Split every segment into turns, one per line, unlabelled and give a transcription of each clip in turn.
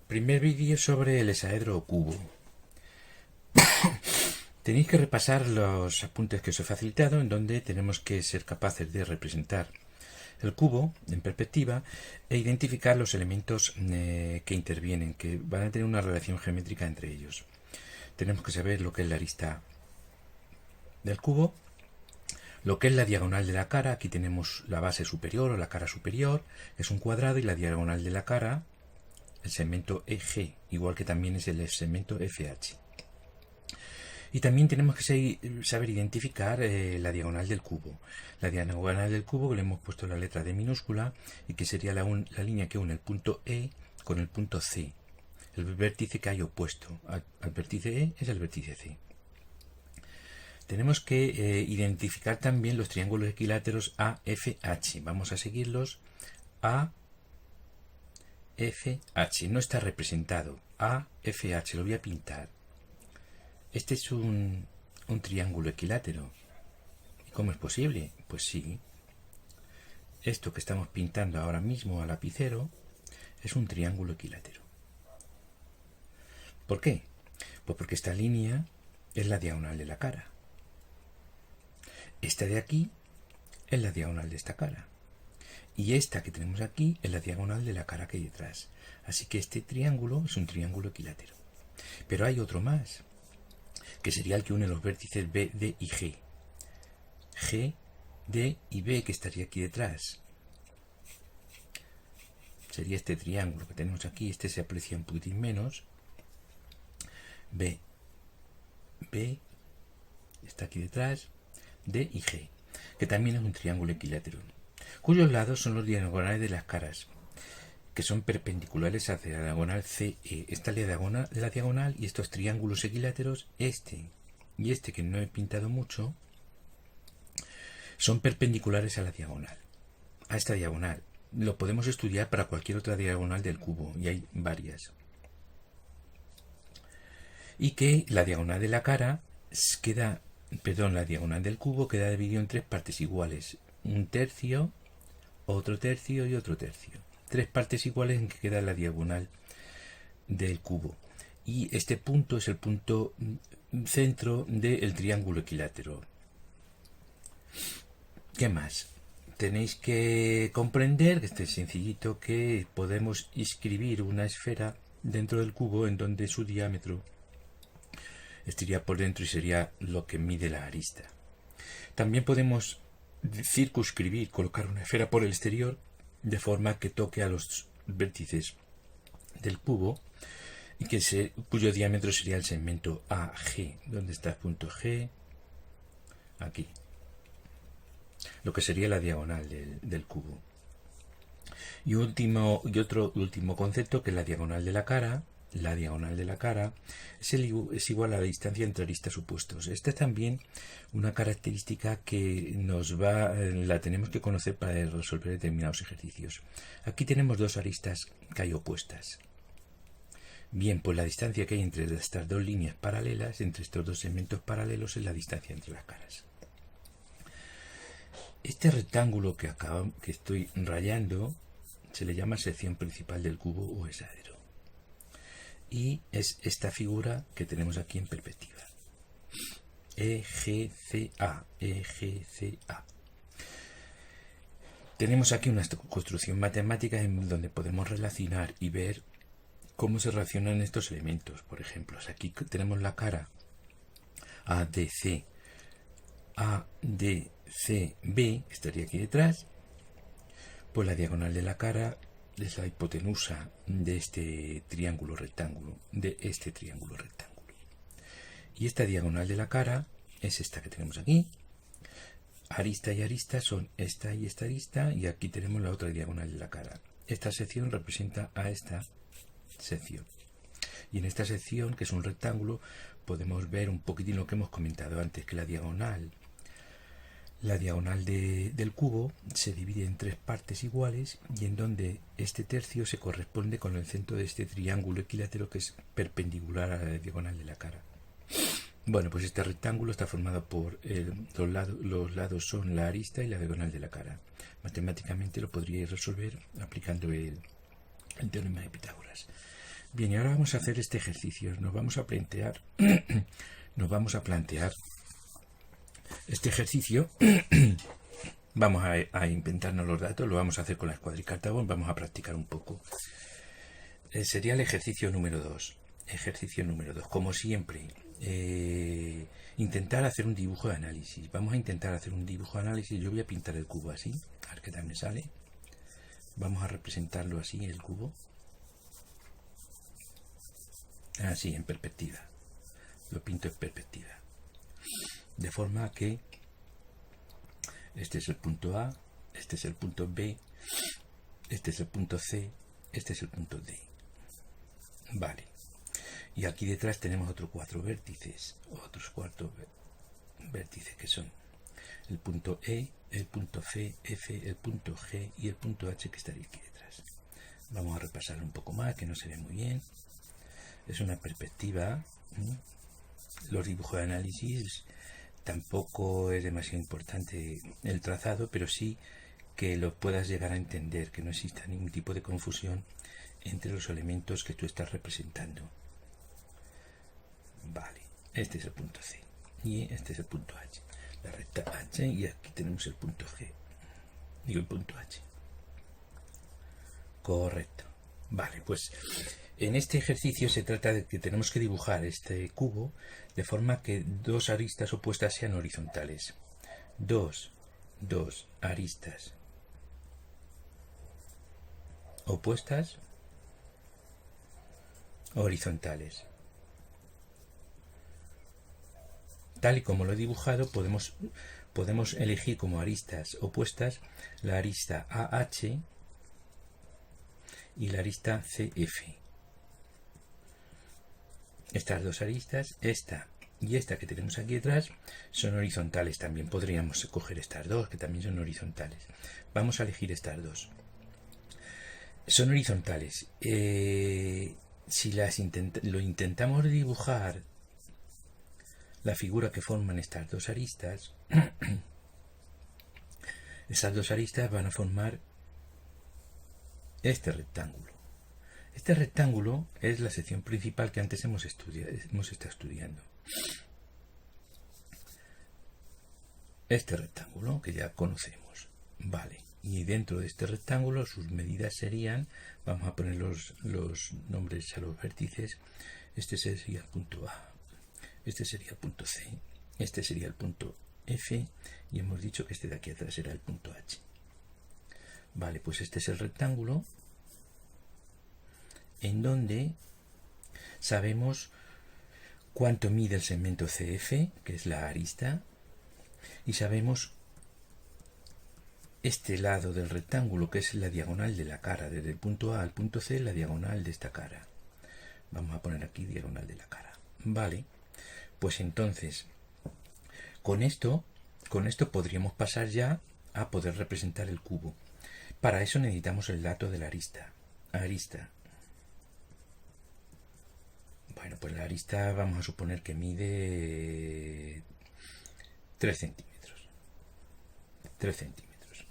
Primer vídeo sobre el hexaedro o cubo. Tenéis que repasar los apuntes que os he facilitado, en donde tenemos que ser capaces de representar el cubo en perspectiva e identificar los elementos que intervienen, que van a tener una relación geométrica entre ellos. Tenemos que saber lo que es la arista del cubo, lo que es la diagonal de la cara. Aquí tenemos la base superior o la cara superior, es un cuadrado, y la diagonal de la cara, el segmento EG, igual que también es el segmento FH. Y también tenemos que saber identificar la diagonal del cubo. La diagonal del cubo, que le hemos puesto la letra D minúscula, y que sería la línea que une el punto E con el punto C. El vértice que hay opuesto al vértice E es el vértice C. Tenemos que identificar también los triángulos equiláteros AFH. Vamos a seguirlos. AFH. No está representado. AFH. Lo voy a pintar. Este es un triángulo equilátero. ¿Y cómo es posible? Pues sí. Esto que estamos pintando ahora mismo a lapicero es un triángulo equilátero. ¿Por qué? Pues porque esta línea es la diagonal de la cara. Esta de aquí es la diagonal de esta cara. Y esta que tenemos aquí es la diagonal de la cara que hay detrás. Así que este triángulo es un triángulo equilátero. Pero hay otro más, que sería el que une los vértices B, D y G. G, D y B, que estaría aquí detrás. Sería este triángulo que tenemos aquí. Este se aprecia un poquitín menos. B, está aquí detrás. D y G, que también es un triángulo equilátero, cuyos lados son los diagonales de las caras, que son perpendiculares hacia la diagonal CE. Esta es la diagonal, y estos triángulos equiláteros, este y este que no he pintado mucho, son perpendiculares a la diagonal, a esta diagonal. Lo podemos estudiar para cualquier otra diagonal del cubo, y hay varias. Y que la diagonal de la cara la diagonal del cubo queda dividido en tres partes iguales. Un tercio, otro tercio y otro tercio. Tres partes iguales en que queda la diagonal del cubo. Y este punto es el punto centro del triángulo equilátero. ¿Qué más? Tenéis que comprender, que este es sencillito, que podemos inscribir una esfera dentro del cubo en donde su diámetro estaría por dentro y sería lo que mide la arista. También podemos circunscribir, colocar una esfera por el exterior de forma que toque a los vértices del cubo y cuyo diámetro sería el segmento AG. ¿Dónde está el punto G? Aquí. Lo que sería la diagonal del cubo. Y otro último concepto, que es la diagonal de la cara. La diagonal de la cara es igual a la distancia entre aristas opuestos. Esta es también una característica que la tenemos que conocer para resolver determinados ejercicios. Aquí tenemos dos aristas que hay opuestas. Bien, pues la distancia que hay entre estas dos líneas paralelas, entre estos dos segmentos paralelos, es la distancia entre las caras. Este rectángulo que estoy rayando se le llama sección principal del cubo o hexaedro. Y es esta figura que tenemos aquí en perspectiva. EGCA. Tenemos aquí una construcción matemática en donde podemos relacionar y ver cómo se relacionan estos elementos. Por ejemplo, aquí tenemos la cara ADC, ADCB, que estaría aquí detrás. Pues la diagonal de la cara es la hipotenusa de este triángulo rectángulo, Y esta diagonal de la cara es esta que tenemos aquí. Arista y arista son esta y esta arista, y aquí tenemos la otra diagonal de la cara. Esta sección representa a esta sección. Y en esta sección, que es un rectángulo, podemos ver un poquitín lo que hemos comentado antes, que la diagonal del cubo se divide en tres partes iguales, y en donde este tercio se corresponde con el centro de este triángulo equilátero que es perpendicular a la diagonal de la cara. Bueno, pues este rectángulo está formado por los lados son la arista y la diagonal de la cara. Matemáticamente lo podríais resolver aplicando el teorema de Pitágoras. Bien, y ahora vamos a hacer este ejercicio. Nos vamos a plantear este ejercicio. Vamos a inventarnos los datos, lo vamos a hacer con la escuadricarta, vamos a practicar un poco. Sería el ejercicio número 2. Ejercicio número 2. Como siempre, intentar hacer un dibujo de análisis. Vamos a intentar hacer un dibujo de análisis. Yo voy a pintar el cubo así, a ver qué tal me sale. Vamos a representarlo así, el cubo. Así, en perspectiva. Lo pinto en perspectiva. De forma que este es el punto A, este es el punto B, este es el punto C, este es el punto D. Vale. Y aquí detrás tenemos otros 4 vértices, vértices que son el punto E, el punto C, F, el punto G y el punto H que estaría aquí detrás. Vamos a repasarlo un poco más, que no se ve muy bien. Es una perspectiva. Los dibujos de análisis tampoco es demasiado importante el trazado, pero sí que lo puedas llegar a entender, que no exista ningún tipo de confusión entre los elementos que tú estás representando. Vale, este es el punto C y este es el punto H, la recta H, y aquí tenemos el punto G, digo el punto H. Correcto. Vale, pues en este ejercicio se trata de que tenemos que dibujar este cubo de forma que 2 aristas opuestas sean horizontales. Dos aristas opuestas horizontales. Tal y como lo he dibujado, podemos elegir como aristas opuestas la arista AH y la arista CF. Estas 2 aristas, esta y esta que tenemos aquí detrás, son horizontales. También podríamos coger estas 2 que también son horizontales. Vamos a elegir estas 2. Son horizontales. Si lo intentamos dibujar, la figura que forman estas 2 aristas, esas 2 aristas van a formar este rectángulo. Este rectángulo es la sección principal que antes hemos estado estudiando. Este rectángulo que ya conocemos. Vale. Y dentro de este rectángulo sus medidas serían, vamos a poner los nombres a los vértices. Este sería el punto A, este sería el punto C, este sería el punto F, y hemos dicho que este de aquí atrás era el punto H. Vale, pues este es el rectángulo en donde sabemos cuánto mide el segmento CF, que es la arista, y sabemos este lado del rectángulo, que es la diagonal de la cara, desde el punto A al punto C, la diagonal de esta cara. Vamos a poner aquí diagonal de la cara. Vale, pues entonces, con esto podríamos pasar ya a poder representar el cubo. Para eso necesitamos el dato de la arista. Bueno, pues la arista vamos a suponer que mide 3 centímetros. 3 centímetros.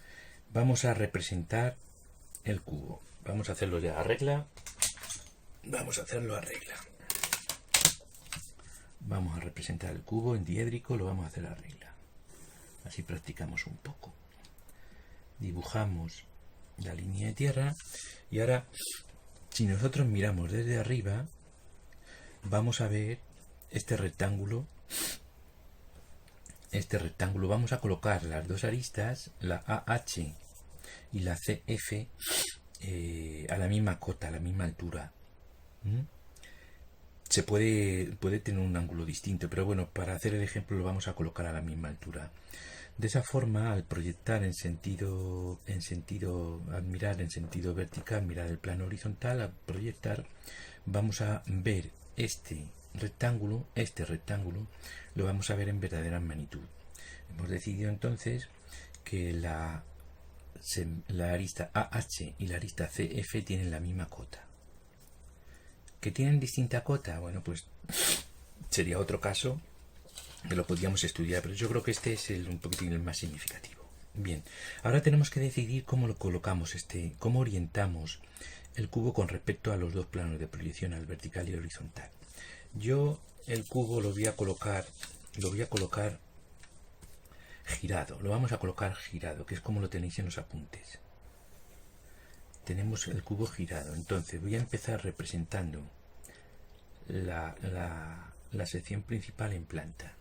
Vamos a representar el cubo. Vamos a hacerlo ya a regla. Vamos a hacerlo a regla. Vamos a representar el cubo en diédrico, lo vamos a hacer a regla. Así practicamos un poco. Dibujamos la línea de tierra y ahora, si nosotros miramos desde arriba, vamos a ver este rectángulo. Vamos a colocar las 2 aristas, la AH y la CF, a la misma cota, a la misma altura. Se puede tener un ángulo distinto, pero bueno, para hacer el ejemplo lo vamos a colocar a la misma altura. De esa forma, al proyectar al mirar en sentido vertical, mirar el plano horizontal, al proyectar, vamos a ver este rectángulo lo vamos a ver en verdadera magnitud. Hemos decidido entonces que la arista AH y la arista CF tienen la misma cota. ¿Que tienen distinta cota? Bueno, pues sería otro caso que lo podríamos estudiar, pero yo creo que este es un poquitín el más significativo. Bien, ahora tenemos que decidir cómo lo colocamos, cómo orientamos el cubo con respecto a los dos planos de proyección, al vertical y horizontal. Yo el cubo lo voy a colocar girado, lo vamos a colocar girado, que es como lo tenéis en los apuntes. Tenemos el cubo girado, entonces voy a empezar representando la sección principal en planta.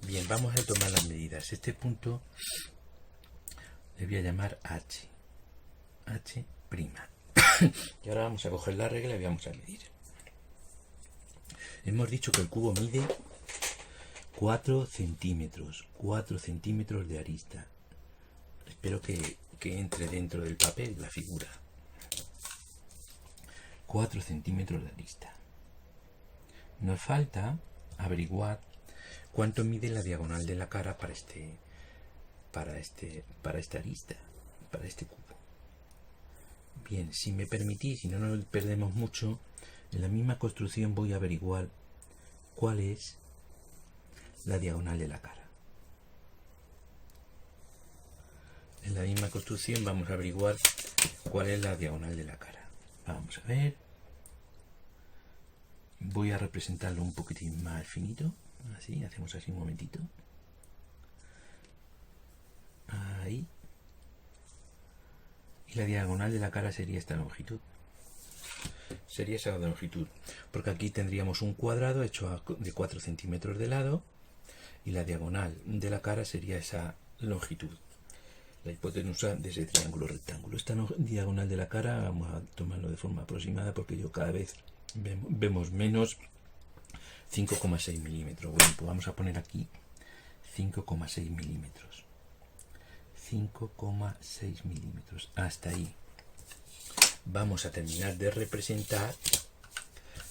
Bien, vamos a tomar las medidas. Este punto le voy a llamar H. H'. Y ahora vamos a coger la regla y vamos a medir. Hemos dicho que el cubo mide 4 centímetros. 4 centímetros de arista. Espero que entre dentro del papel la figura. 4 centímetros de arista. Nos falta averiguar cuánto mide la diagonal de la cara para esta arista, para este cubo. Bien, si me permitís, si no nos perdemos mucho, en la misma construcción voy a averiguar cuál es la diagonal de la cara. En la misma construcción vamos a averiguar cuál es la diagonal de la cara. Vamos a ver. Voy a representarlo un poquitín más finito. Así, hacemos así un momentito. Ahí. Y la diagonal de la cara sería esta longitud. Sería esa longitud. Porque aquí tendríamos un cuadrado hecho de 4 centímetros de lado. Y la diagonal de la cara sería esa longitud. La hipotenusa de ese triángulo rectángulo. Esta diagonal de la cara vamos a tomarlo de forma aproximada porque yo cada vez vemos menos. 5,6 milímetros. Bueno, pues vamos a poner aquí 5,6 milímetros. 5,6 milímetros. Hasta ahí. Vamos a terminar de representar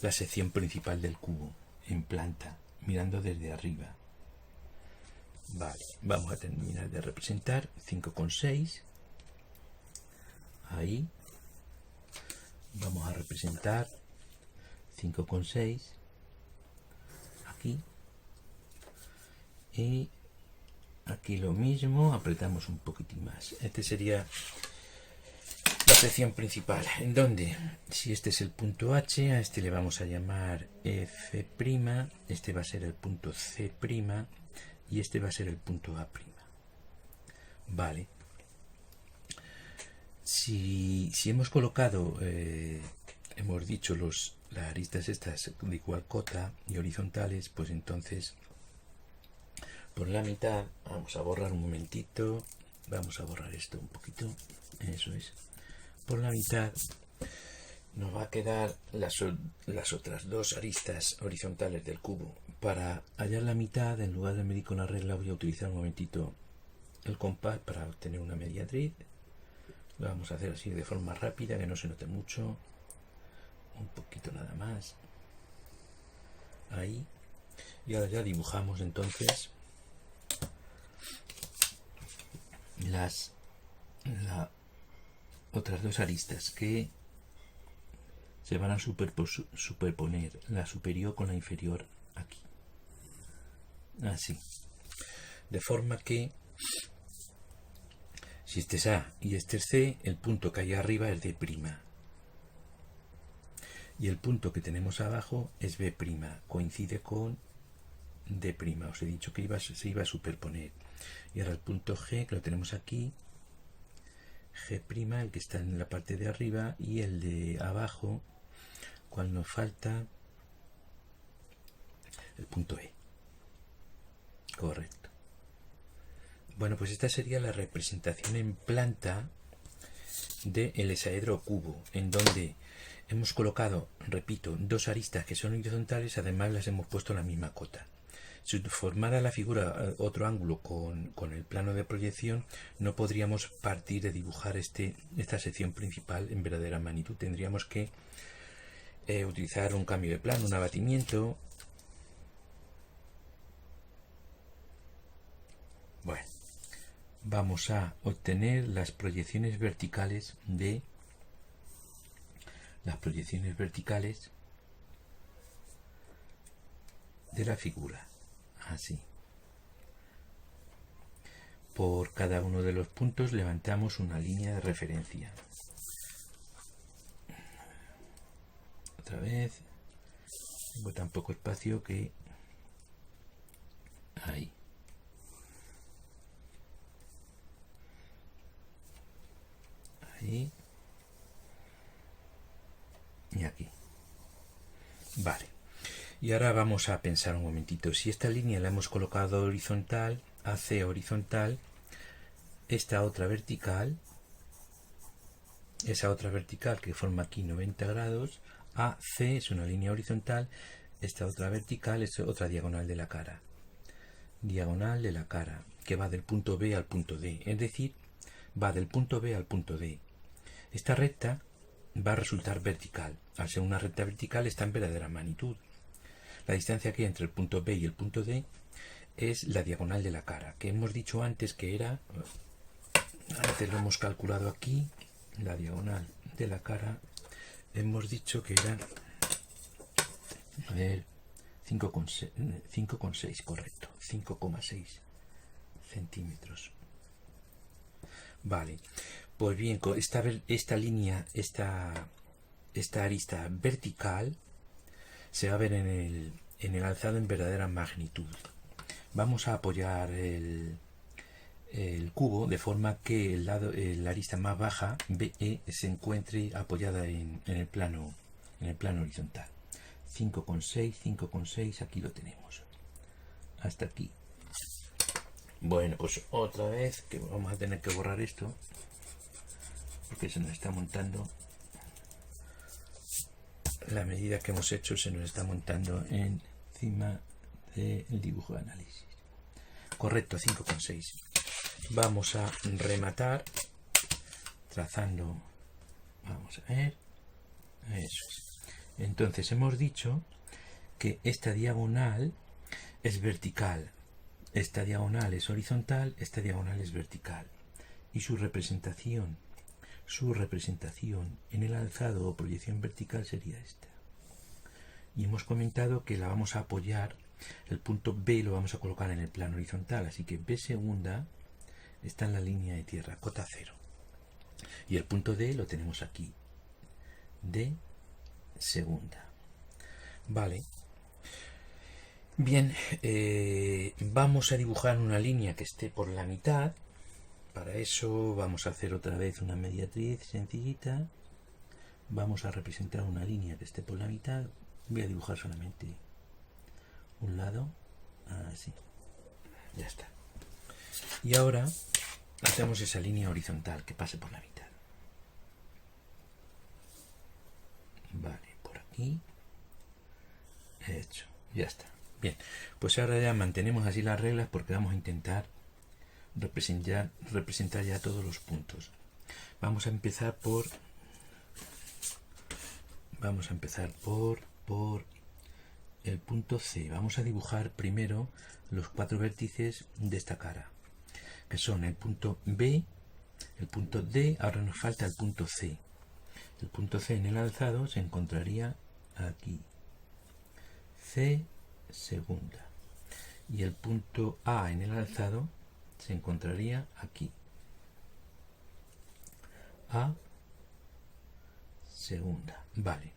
la sección principal del cubo en planta, mirando desde arriba. Vale, vamos a terminar de representar 5,6. Ahí. Vamos a representar 5,6. Aquí. Y aquí lo mismo, apretamos un poquitín más. Este sería la sección principal. ¿En dónde? Si este es el punto H, a este le vamos a llamar F', este va a ser el punto C', y este va a ser el punto A'. Vale. Si hemos colocado, hemos dicho las aristas estas de igual cota y horizontales, pues entonces por la mitad, vamos a borrar un momentito, vamos a borrar esto un poquito, eso es, por la mitad nos va a quedar las otras dos aristas horizontales del cubo. Para hallar la mitad, en lugar de medir con la regla, voy a utilizar un momentito el compás para obtener una mediatriz. Lo vamos a hacer así de forma rápida, que no se note mucho. Un poquito nada más. Ahí. Y ahora ya dibujamos entonces las otras dos aristas que se van a superponer, la superior con la inferior aquí. Así. De forma que si este es A y este es C, el punto que hay arriba es D'. Y el punto que tenemos abajo es B'. Coincide con D'. Os he dicho que se iba a superponer. Y ahora el punto G, que lo tenemos aquí, G', el que está en la parte de arriba, y el de abajo, cual nos falta, el punto E. Correcto. Bueno, pues esta sería la representación en planta del hexaedro cubo, en donde hemos colocado, repito, dos aristas que son horizontales, además las hemos puesto en la misma cota. Si formara la figura otro ángulo con el plano de proyección, no podríamos partir de dibujar esta sección principal en verdadera magnitud. Tendríamos que utilizar un cambio de plano, un abatimiento. Bueno, vamos a obtener las proyecciones verticales de la figura. Así. Por cada uno de los puntos levantamos una línea de referencia. otra vez. Tengo tan poco espacio que... Ahí. Ahí. Y aquí. Vale. Y ahora vamos a pensar un momentito. Si esta línea la hemos colocado horizontal, AC horizontal, esta otra vertical, esa otra vertical que forma aquí 90 grados, AC es una línea horizontal, esta otra vertical es otra diagonal de la cara. Diagonal de la cara, que va del punto B al punto D. Es decir, va del punto B al punto D. Esta recta va a resultar vertical. Al ser una recta vertical está en verdadera magnitud. La distancia que hay entre el punto B y el punto D es la diagonal de la cara, que hemos dicho antes que era, antes lo hemos calculado aquí, la diagonal de la cara, hemos dicho que era, a ver, 5,6, correcto, 5,6 centímetros. Vale, pues bien, con esta línea, esta arista vertical se va a ver en el alzado en verdadera magnitud. Vamos a apoyar el cubo de forma que la arista más baja, BE, se encuentre apoyada en el plano horizontal. 5,6, 5,6, aquí lo tenemos. Hasta aquí. Bueno, pues otra vez que vamos a tener que borrar esto porque se nos está montando. La medida que hemos hecho se nos está montando encima del dibujo de análisis. Correcto, 5,6. Vamos a rematar trazando. Vamos a ver. Eso es. Entonces hemos dicho que esta diagonal es vertical, esta diagonal es horizontal, esta diagonal es vertical. Y su representación en el alzado o proyección vertical sería esta. Y hemos comentado que la vamos a apoyar, el punto B lo vamos a colocar en el plano horizontal, así que B segunda está en la línea de tierra, cota 0. Y el punto D lo tenemos aquí, D segunda. Vale. Bien, vamos a dibujar una línea que esté por la mitad. Para eso vamos a hacer otra vez una mediatriz sencillita. Vamos a representar una línea que esté por la mitad. Voy a dibujar solamente un lado. Así. Ya está. Y ahora hacemos esa línea horizontal que pase por la mitad. Vale, por aquí. Hecho. Ya está. Bien. Pues ahora ya mantenemos así las reglas porque vamos a intentar representar ya todos los puntos. Vamos a empezar por el punto C. Vamos a dibujar primero los 4 vértices de esta cara, que son el punto B, el punto D. Ahora nos falta el punto C. El punto C en el alzado se encontraría aquí, C segunda, y el punto A en el alzado se encontraría aquí, A segunda. Vale,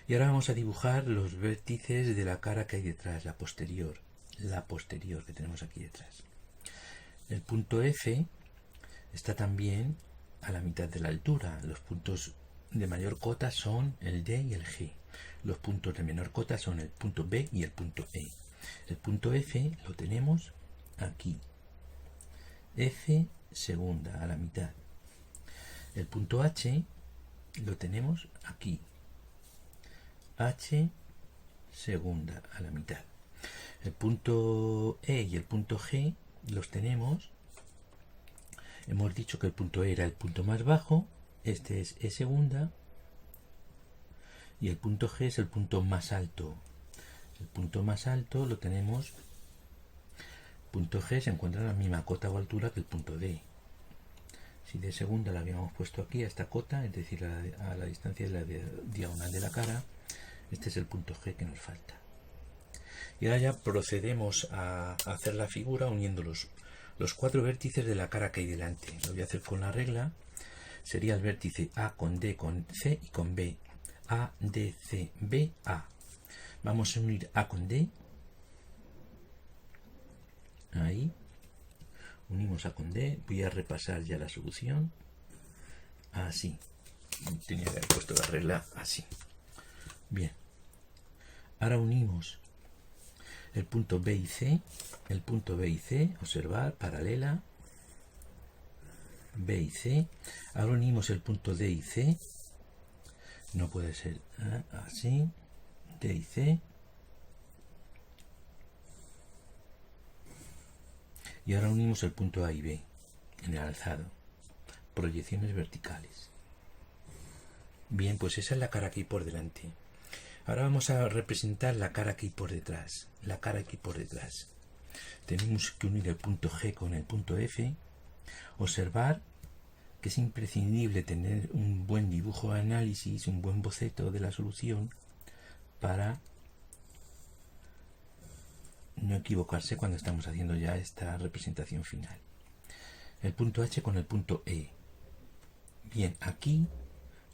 y ahora vamos a dibujar los vértices de la cara que hay detrás, la posterior que tenemos aquí detrás. El punto F está también a la mitad de la altura. Los puntos de mayor cota son el D y el G. Los puntos de menor cota son el punto B y el punto E. El punto F lo tenemos aquí, F segunda a la mitad. El punto H lo tenemos aquí, H segunda a la mitad. El punto E y el punto G los tenemos. Hemos dicho que el punto E era el punto más bajo, este es E segunda, y el punto G es el punto más alto. El punto más alto lo tenemos, punto G se encuentra a la misma cota o altura que el punto D. Si D segunda la habíamos puesto aquí a esta cota, es decir, a la distancia de la diagonal de la cara, este es el punto G que nos falta. Y ahora ya procedemos a hacer la figura uniendo los 4 vértices de la cara que hay delante. Lo voy a hacer con la regla. Sería el vértice A con D, con C y con B. A, D, C, B, A. Vamos a unir A con D. Ahí. Unimos A con D. Voy a repasar ya la solución. Así. Tenía que haber puesto la regla así. Bien. Ahora unimos el punto B y C. El punto B y C. Observar. Paralela. B y C. Ahora unimos el punto D y C. No puede ser así. D y C. Y ahora unimos el punto A y B en el alzado. Proyecciones verticales. Bien, pues esa es la cara que hay por delante. Ahora vamos a representar la cara que hay por detrás. La cara que hay por detrás. Tenemos que unir el punto G con el punto F. Observar que es imprescindible tener un buen dibujo de análisis, un buen boceto de la solución para no equivocarse cuando estamos haciendo ya esta representación final. El punto H con el punto E. Bien, aquí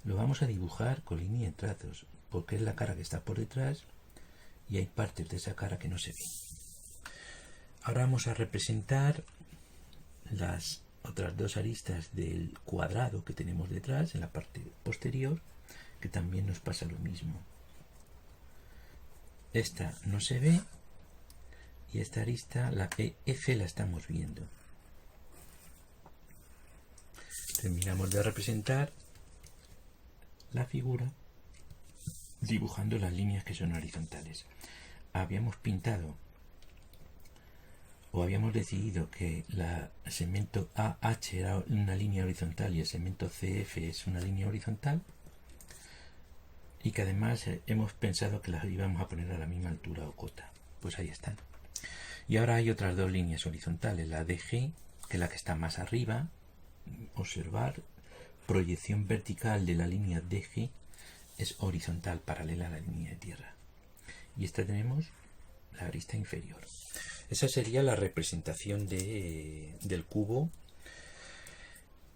lo vamos a dibujar con línea de trazos, porque es la cara que está por detrás y hay partes de esa cara que no se ven. Ahora vamos a representar las otras dos aristas del cuadrado que tenemos detrás, en la parte posterior, que también nos pasa lo mismo. Esta no se ve y esta arista, la F, la estamos viendo. Terminamos de representar la figura dibujando las líneas que son horizontales. Habíamos pintado o habíamos decidido que el segmento AH era una línea horizontal y el segmento CF es una línea horizontal, y que además hemos pensado que las íbamos a poner a la misma altura o cota. Pues ahí están. Y ahora hay otras dos líneas horizontales, la DG, que es la que está más arriba. Observar, proyección vertical de la línea DG es horizontal, paralela a la línea de tierra. Y esta tenemos la arista inferior. Esa sería la representación del cubo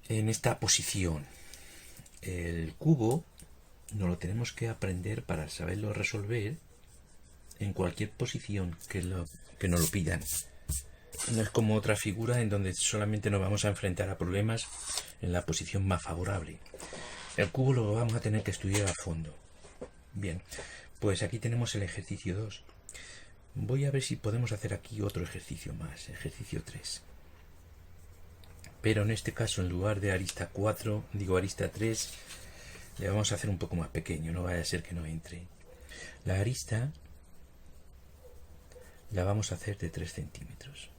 en esta posición. El cubo no lo tenemos que aprender para saberlo resolver en cualquier posición que nos lo pidan. No es como otra figura en donde solamente nos vamos a enfrentar a problemas en la posición más favorable. El cubo lo vamos a tener que estudiar a fondo. Bien, pues aquí tenemos el ejercicio 2. Voy a ver si podemos hacer aquí otro ejercicio más, ejercicio 3. Pero en este caso, en lugar de arista 4, digo arista 3, le vamos a hacer un poco más pequeño, no vaya a ser que no entre. La arista la vamos a hacer de 3 centímetros.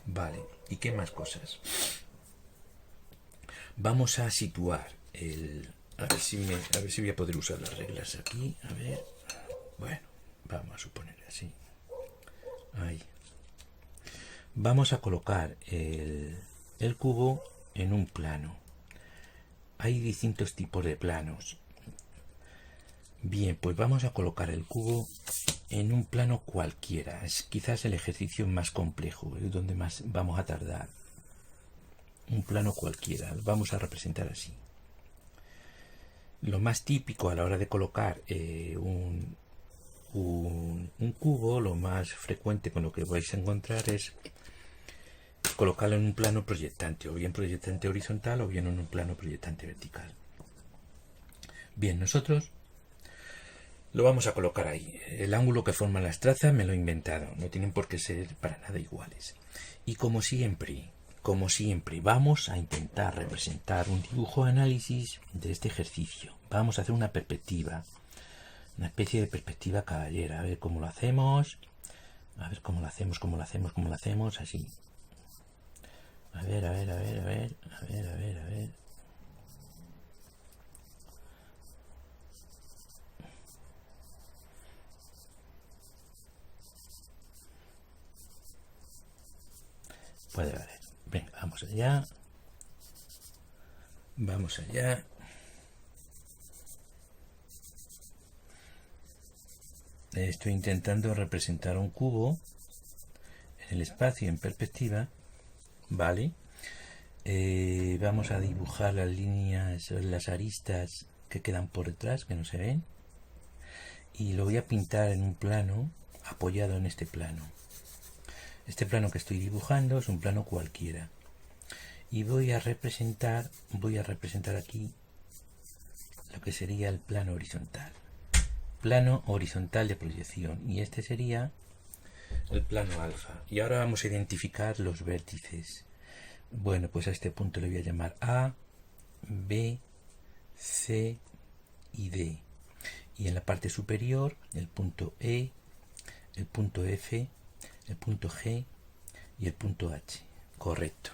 Vale, ¿y qué más cosas? Vamos a situar a ver si voy a poder usar las reglas aquí. A ver, bueno, vamos a suponer así. Ahí. Vamos a colocar el cubo en un plano. Hay distintos tipos de planos. Bien, pues vamos a colocar el cubo en un plano cualquiera. Es quizás el ejercicio más complejo, es donde más vamos a tardar. Un plano cualquiera, lo vamos a representar así. Lo más típico a la hora de colocar un cubo, lo más frecuente con lo que vais a encontrar es colocarlo en un plano proyectante, o bien proyectante horizontal o bien en un plano proyectante vertical. Bien, nosotros lo vamos a colocar ahí. El ángulo que forman las trazas me lo he inventado, no tienen por qué ser para nada iguales. Y como siempre, vamos a intentar representar un dibujo de análisis de este ejercicio. Vamos a hacer una perspectiva, una especie de perspectiva caballera. A ver cómo lo hacemos, así. A ver. Puede valer. Venga, vamos allá. Estoy intentando representar un cubo en el espacio en perspectiva. Vale. Vamos a dibujar las líneas, las aristas que quedan por detrás, que no se ven, y lo voy a pintar en un plano apoyado en este plano. Este plano que estoy dibujando es un plano cualquiera, y voy a representar aquí lo que sería el plano horizontal de proyección, y este sería el plano alfa. Y ahora vamos a identificar los vértices. Bueno, pues a este punto le voy a llamar A, B, C y D. Y en la parte superior el punto E, el punto F, el punto G y el punto H. Correcto.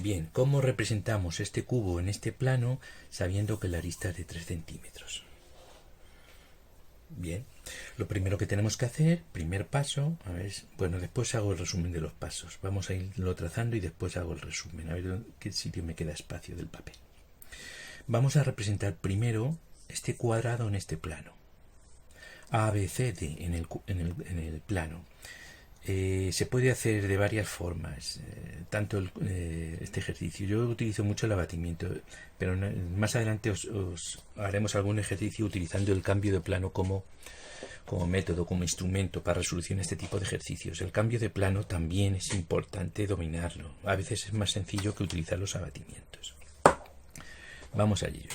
Bien, ¿cómo representamos este cubo en este plano sabiendo que la arista es de 3 centímetros? Bien, lo primero que tenemos que hacer, primer paso, a ver, bueno, después hago el resumen de los pasos. Vamos a irlo trazando y después hago el resumen, a ver en qué sitio me queda espacio del papel. Vamos a representar primero este cuadrado en este plano. A, B, C, D en el plano. Se puede hacer de varias formas, tanto este ejercicio. Yo utilizo mucho el abatimiento, pero más adelante os haremos algún ejercicio utilizando el cambio de plano como método, como instrumento para resolución de este tipo de ejercicios. El cambio de plano también es importante dominarlo. A veces es más sencillo que utilizar los abatimientos. Vamos a ello.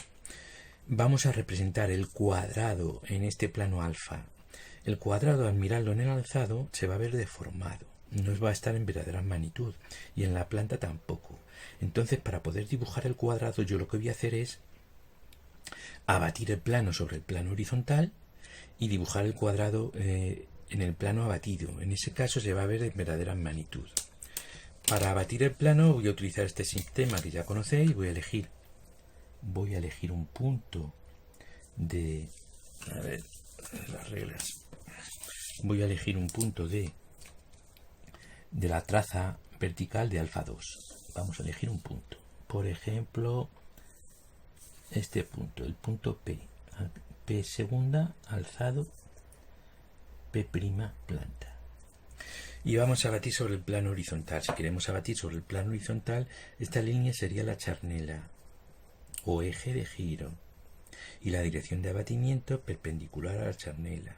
Vamos a representar el cuadrado en este plano alfa. El cuadrado, al mirarlo en el alzado, se va a ver deformado. No va a estar en verdadera magnitud. Y en la planta tampoco. Entonces, para poder dibujar el cuadrado, yo lo que voy a hacer es abatir el plano sobre el plano horizontal y dibujar el cuadrado en el plano abatido. En ese caso se va a ver en verdadera magnitud. Para abatir el plano voy a utilizar este sistema que ya conocéis. Voy a elegir un punto de... A ver, las reglas. Voy a elegir un punto de la traza vertical de alfa 2. Vamos a elegir un punto. Por ejemplo, este punto, el punto P. P segunda, alzado, P' planta. Y vamos a abatir sobre el plano horizontal. Si queremos abatir sobre el plano horizontal, esta línea sería la charnela o eje de giro. Y la dirección de abatimiento perpendicular a la charnela.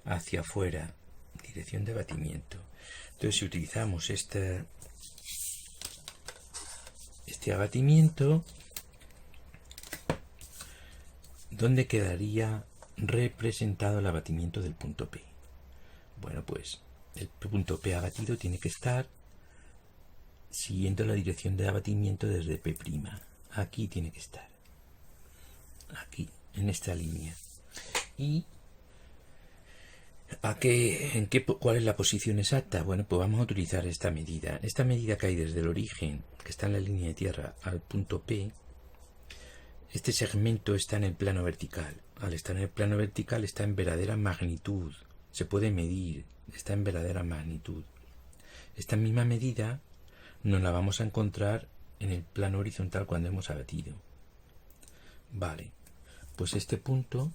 Hacia afuera, dirección de abatimiento. Entonces, si utilizamos este abatimiento, ¿dónde quedaría representado el abatimiento del punto P? Bueno, pues el punto P abatido tiene que estar siguiendo la dirección de abatimiento desde P'. Aquí tiene que estar. Aquí, en esta línea. ¿Y cuál es la posición exacta? Bueno, pues vamos a utilizar esta medida. Esta medida que hay desde el origen, que está en la línea de tierra, al punto P. Este segmento está en el plano vertical. Al estar en el plano vertical está en verdadera magnitud. Se puede medir. Está en verdadera magnitud. Esta misma medida nos la vamos a encontrar en el plano horizontal cuando hemos abatido. Vale. Pues este punto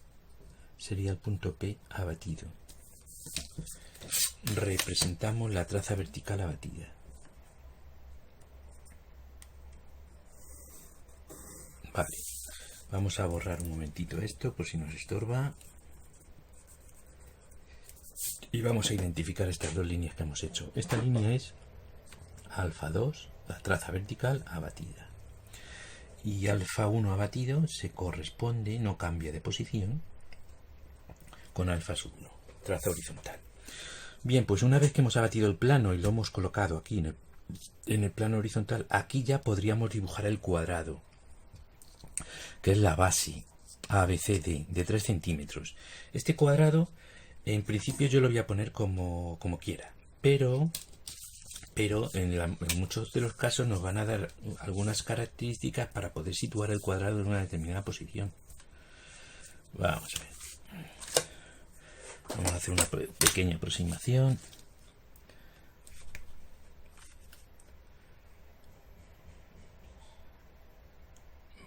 sería el punto P abatido. Representamos la traza vertical abatida. Vale. Vamos a borrar un momentito esto por si nos estorba. Y vamos a identificar estas dos líneas que hemos hecho. Esta línea es alfa 2, la traza vertical abatida. Y alfa 1 abatido se corresponde, no cambia de posición, con alfa sub 1, traza horizontal. Bien, pues una vez que hemos abatido el plano y lo hemos colocado aquí en el plano horizontal, aquí ya podríamos dibujar el cuadrado, que es la base ABCD de 3 centímetros. Este cuadrado, en principio yo lo voy a poner como quiera, pero en muchos de los casos nos van a dar algunas características para poder situar el cuadrado en una determinada posición. Vamos a ver. Vamos a hacer una pequeña aproximación.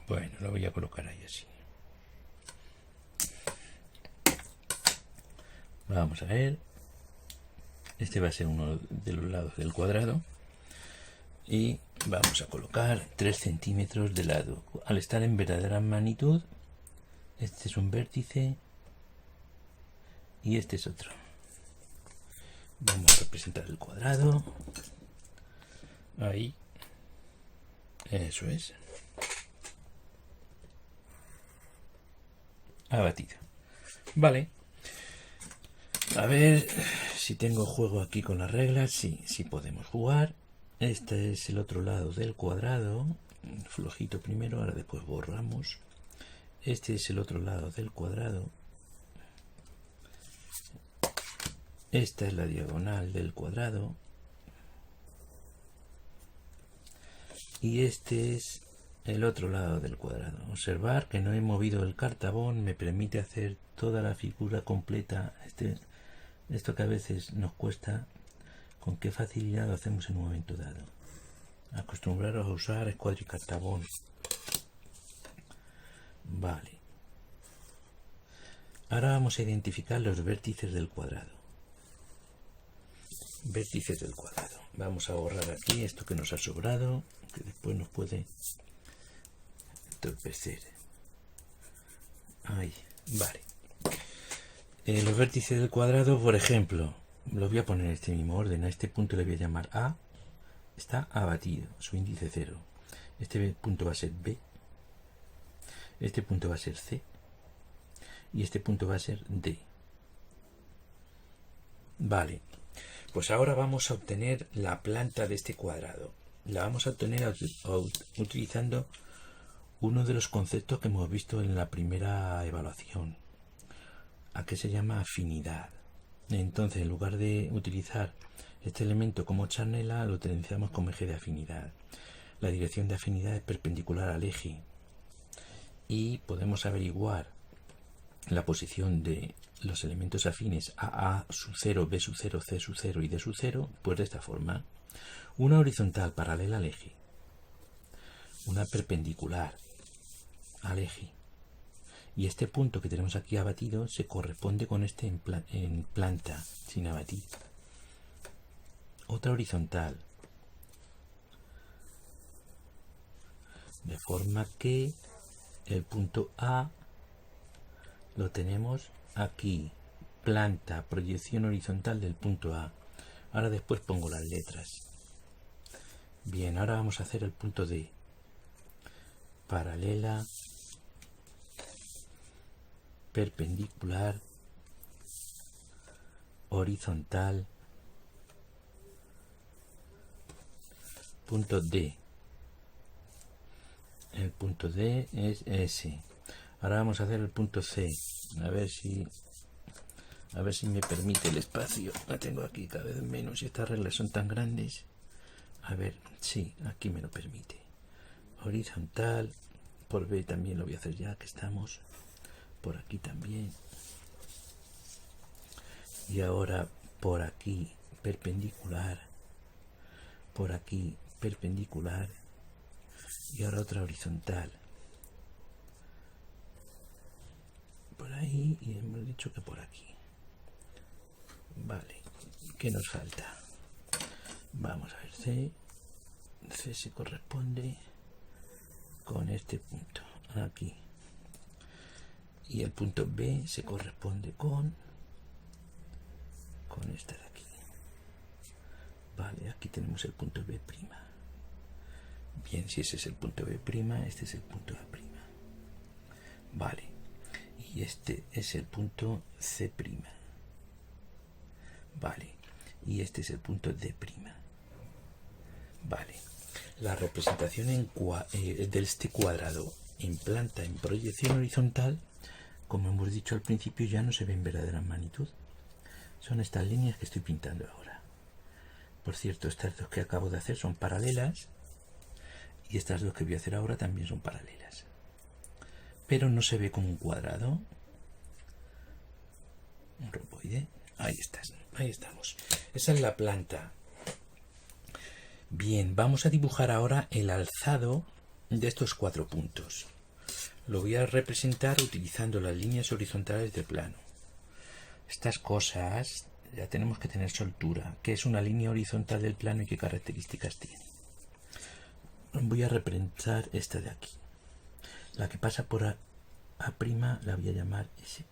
Bueno, lo voy a colocar ahí así. Vamos a ver. Este va a ser uno de los lados del cuadrado. Y Vamos a colocar 3 centímetros de lado. Al estar en verdadera magnitud, este es un vértice y este es otro. Vamos a representar el cuadrado. Ahí. Eso es. Abatido. Vale. A ver si tengo juego aquí con las reglas. Sí, sí podemos jugar. Este es el otro lado del cuadrado. Flojito primero, ahora después borramos. Este es el otro lado del cuadrado. Esta es la diagonal del cuadrado. Y este es el otro lado del cuadrado. Observar que no he movido el cartabón, me permite hacer toda la figura completa. Esto que a veces nos cuesta, con qué facilidad lo hacemos en un momento dado. Acostumbraros a usar escuadro y cartabón. Vale. Ahora vamos a identificar los vértices del cuadrado. Vértices del cuadrado. Vamos a borrar aquí esto que nos ha sobrado, que después nos puede entorpecer. Ahí, vale. Los vértices del cuadrado, por ejemplo, los voy a poner en este mismo orden. A este punto le voy a llamar A. Está abatido, su índice 0. Este punto va a ser B. Este punto va a ser C. Y este punto va a ser D. Vale. Pues ahora vamos a obtener la planta de este cuadrado. La vamos a obtener utilizando uno de los conceptos que hemos visto en la primera evaluación, a que se llama afinidad. Entonces, en lugar de utilizar este elemento como charnela, lo utilizamos como eje de afinidad. La dirección de afinidad es perpendicular al eje y podemos averiguar la posición de los elementos afines a sub 0, b sub 0, c sub 0 y d sub 0, pues de esta forma. Una horizontal paralela al eje, una perpendicular al eje, y este punto que tenemos aquí abatido se corresponde con este en planta, sin abatir. Otra horizontal, de forma que el punto A lo tenemos aquí, planta, proyección horizontal del punto A. Ahora después pongo las letras. Bien, ahora vamos a hacer el punto D. Paralela, perpendicular, horizontal, punto D. El punto D es S. Ahora vamos a hacer el punto C. A ver si me permite el espacio. La tengo aquí cada vez menos y estas reglas son tan grandes. A ver, sí, aquí me lo permite. Horizontal, por B también lo voy a hacer ya que estamos. Por aquí también. Y ahora por aquí perpendicular. Por aquí perpendicular. Y ahora otra horizontal. Por ahí y hemos dicho que por aquí. Vale, ¿qué nos falta? Vamos a ver, C se corresponde con este punto, aquí. Y el punto B se corresponde con este de aquí. Vale, aquí tenemos el punto B'. Bien, si ese es el punto B', este es el punto A'. Vale, y este es el punto C'. Vale, y este es el punto D'. Vale, la representación de este cuadrado en planta, en proyección horizontal, como hemos dicho al principio, ya no se ve en verdadera magnitud. Son estas líneas que estoy pintando ahora. Por cierto, estas dos que acabo de hacer son paralelas y estas dos que voy a hacer ahora también son paralelas. Pero no se ve como un cuadrado. Un romboide. Ahí estamos. Esa es la planta. Bien, vamos a dibujar ahora el alzado de estos 4 puntos. Lo voy a representar utilizando las líneas horizontales de plano. Estas cosas ya tenemos que tener soltura. ¿Qué es una línea horizontal del plano y qué características tiene? voy a representar esta de aquí. La que pasa por A', la voy a llamar S'.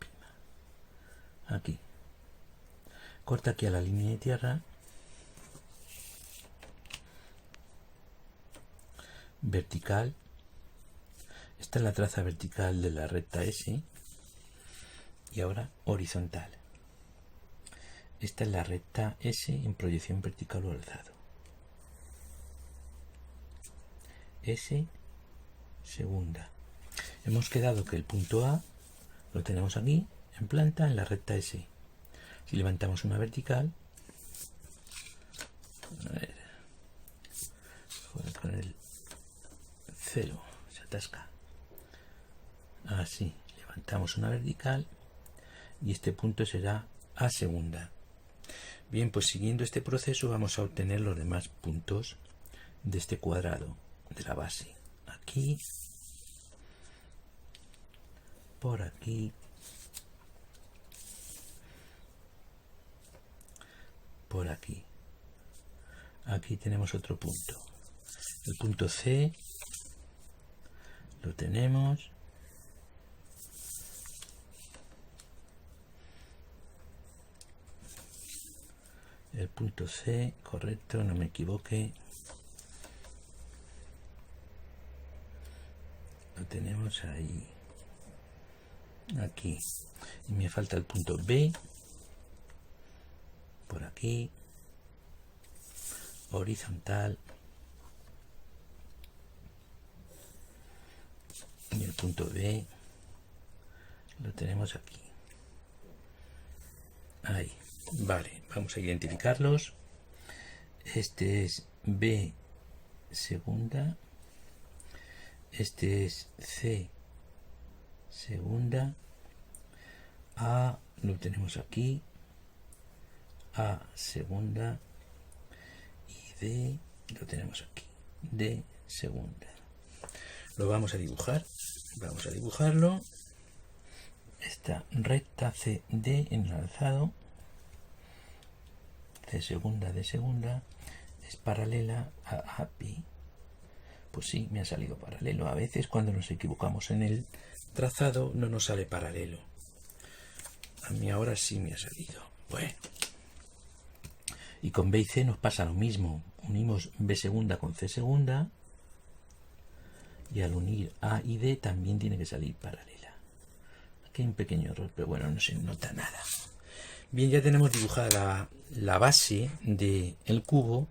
Aquí. Corta aquí a la línea de tierra. Vertical. Esta es la traza vertical de la recta S. Y ahora horizontal. Esta es la recta S en proyección vertical o alzado. S, segunda. Hemos quedado que el punto A lo tenemos aquí, en planta, en la recta S. Si levantamos una vertical, a ver, con el 0, se atasca. Así, levantamos una vertical y este punto será A segunda. Bien, pues siguiendo este proceso vamos a obtener los demás puntos de este cuadrado, de la base. Aquí, por aquí, por aquí. Aquí tenemos otro punto. El punto C lo tenemos. El punto C, correcto, no me equivoque. Lo tenemos ahí. Aquí. Y me falta el punto B. Por aquí. Horizontal. Y el punto B lo tenemos aquí. Ahí. Vale, vamos a identificarlos. Este es B segunda. Este es C segunda. A lo tenemos aquí. A segunda. Y D lo tenemos aquí. D segunda. Lo vamos a dibujar. Vamos a dibujarlo. Esta recta CD en el alzado. C segunda, D segunda, es paralela a AP. Pues sí, me ha salido paralelo. A veces cuando nos equivocamos en el trazado no nos sale paralelo. A mí ahora sí me ha salido. Bueno. Y con B y C nos pasa lo mismo. Unimos B segunda con C segunda. Y al unir A y D también tiene que salir paralela. Aquí hay un pequeño error, pero bueno, no se nota nada. Bien, ya tenemos dibujada la base del cubo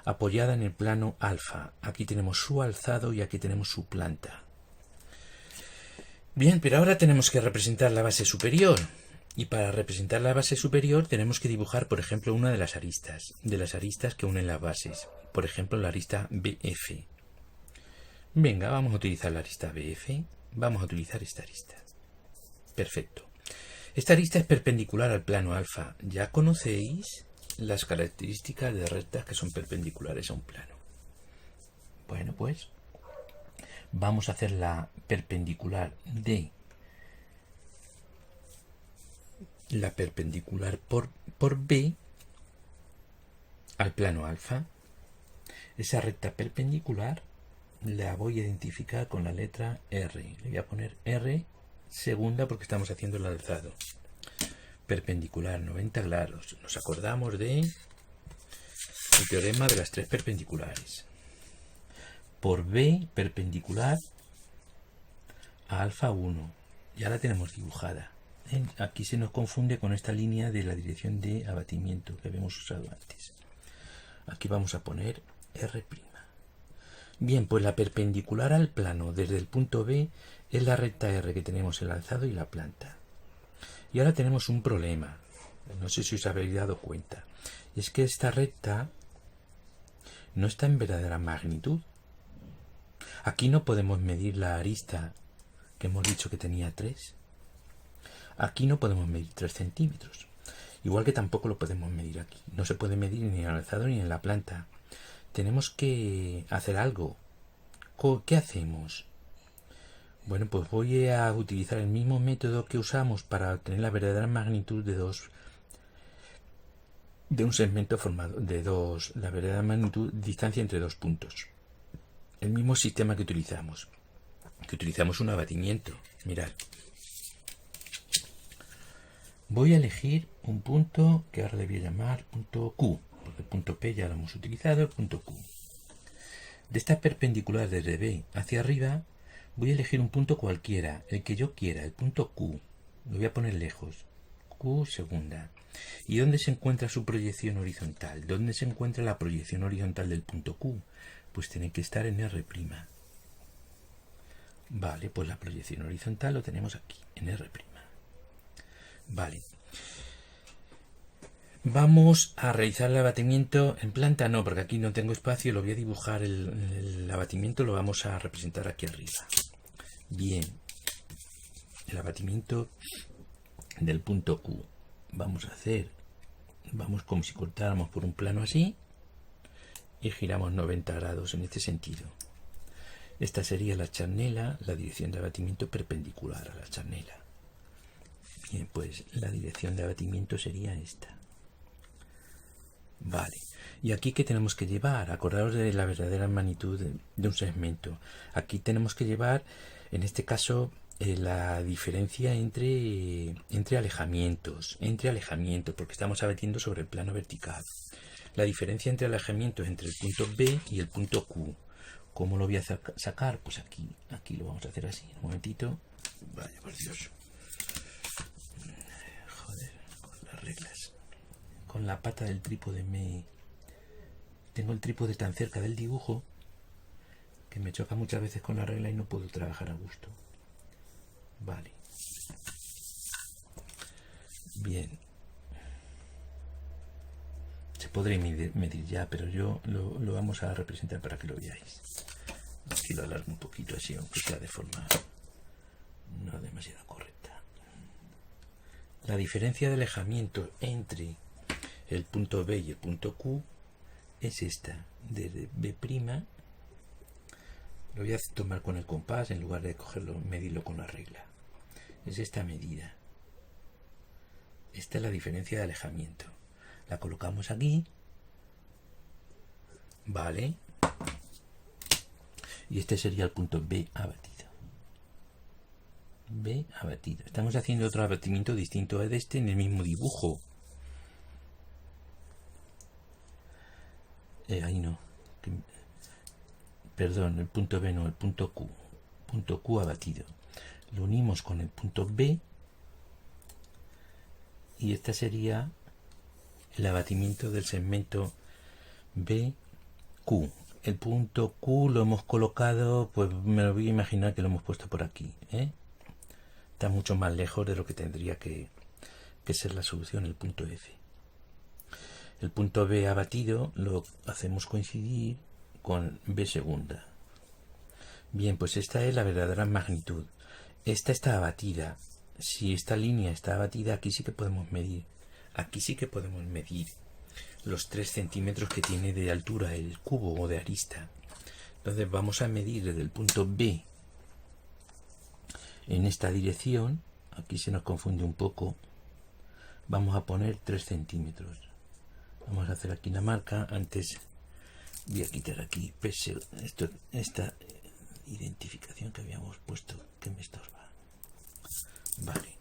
apoyada en el plano alfa. Aquí tenemos su alzado y aquí tenemos su planta. Bien, pero ahora tenemos que representar la base superior. Y para representar la base superior tenemos que dibujar, por ejemplo, una de las aristas que unen las bases. Por ejemplo, la arista BF. Venga, vamos a utilizar la arista BF. Vamos a utilizar esta arista. Perfecto. Esta arista es perpendicular al plano alfa. Ya conocéis las características de rectas que son perpendiculares a un plano. Bueno, pues vamos a hacer la perpendicular de la perpendicular por B al plano alfa. Esa recta perpendicular la voy a identificar con la letra R. Le voy a poner R segunda porque estamos haciendo el alzado. Perpendicular 90 grados. Nos acordamos de el teorema de las tres perpendiculares. Por B perpendicular a alfa 1. Ya la tenemos dibujada. Aquí se nos confunde con esta línea de la dirección de abatimiento que habíamos usado antes. Aquí vamos a poner R'. Bien, pues la perpendicular al plano desde el punto B es la recta R que tenemos el alzado y la planta. Y ahora tenemos un problema. No sé si os habéis dado cuenta. Y es que esta recta no está en verdadera magnitud. Aquí no podemos medir la arista que hemos dicho que tenía 3. Aquí no podemos medir 3 centímetros. Igual que tampoco lo podemos medir aquí. No se puede medir ni en el alzado ni en la planta. Tenemos que hacer algo. ¿Qué hacemos? Bueno, pues voy a utilizar el mismo método que usamos para obtener la verdadera magnitud de un segmento formado de la verdadera magnitud, distancia entre dos puntos. el mismo sistema que utilizamos un abatimiento. Mirad, voy a elegir un punto que ahora le voy a llamar punto Q, porque el punto P ya lo hemos utilizado, el punto Q. De esta perpendicular desde B hacia arriba voy a elegir un punto cualquiera, el que yo quiera, el punto Q. Lo voy a poner lejos. Q segunda. ¿Y dónde se encuentra su proyección horizontal? ¿Dónde se encuentra la proyección horizontal del punto Q? Pues tiene que estar en R'. Vale, pues la proyección horizontal lo tenemos aquí, en R'. Vale. Vamos a realizar el abatimiento en planta, no, porque aquí no tengo espacio, lo voy a dibujar, el abatimiento lo vamos a representar aquí arriba. Bien, el abatimiento del punto Q. Vamos como si cortáramos por un plano así y giramos 90 grados en este sentido. Esta sería la charnela, la dirección de abatimiento perpendicular a la charnela. Bien, pues la dirección de abatimiento sería esta. Vale, y aquí ¿qué tenemos que llevar? Acordaos de la verdadera magnitud de un segmento. Aquí tenemos que llevar, en este caso, la diferencia entre alejamientos, porque estamos abatiendo sobre el plano vertical. La diferencia entre alejamientos entre el punto B y el punto Q. ¿Cómo lo voy a sacar? Pues aquí lo vamos a hacer así. Un momentito. Vaya, por Dios. Joder, con las reglas. Con la pata del trípode tengo el trípode tan cerca del dibujo que me choca muchas veces con la regla y no puedo trabajar a gusto. Vale. Bien. Se podría medir ya, pero yo lo vamos a representar para que lo veáis. Aquí lo alargo un poquito así, aunque sea de forma no demasiado correcta. La diferencia de alejamiento entre el punto B y el punto Q es esta, desde B', lo voy a tomar con el compás en lugar de medirlo con la regla. Es esta medida. Esta es la diferencia de alejamiento. La colocamos aquí. Vale. Y este sería el punto B abatido. B abatido. Estamos haciendo otro abatimiento distinto a este en el mismo dibujo. Ahí no. Perdón, el punto B no, el punto Q. Punto Q abatido. Lo unimos con el punto B. Y este sería el abatimiento del segmento BQ. El punto Q lo hemos colocado, pues me lo voy a imaginar que lo hemos puesto por aquí. Está mucho más lejos de lo que tendría que ser la solución, el punto F. El punto B abatido lo hacemos coincidir con B segunda. Bien, pues esta es la verdadera magnitud. Esta está abatida. Si esta línea está abatida, aquí sí que podemos medir. Aquí sí que podemos medir los 3 centímetros que tiene de altura el cubo o de arista. Entonces vamos a medir desde el punto B en esta dirección. Aquí se nos confunde un poco. Vamos a poner 3 centímetros. Vamos a hacer aquí la marca. Antes voy a quitar aquí esta identificación que habíamos puesto que me estorba. Vale.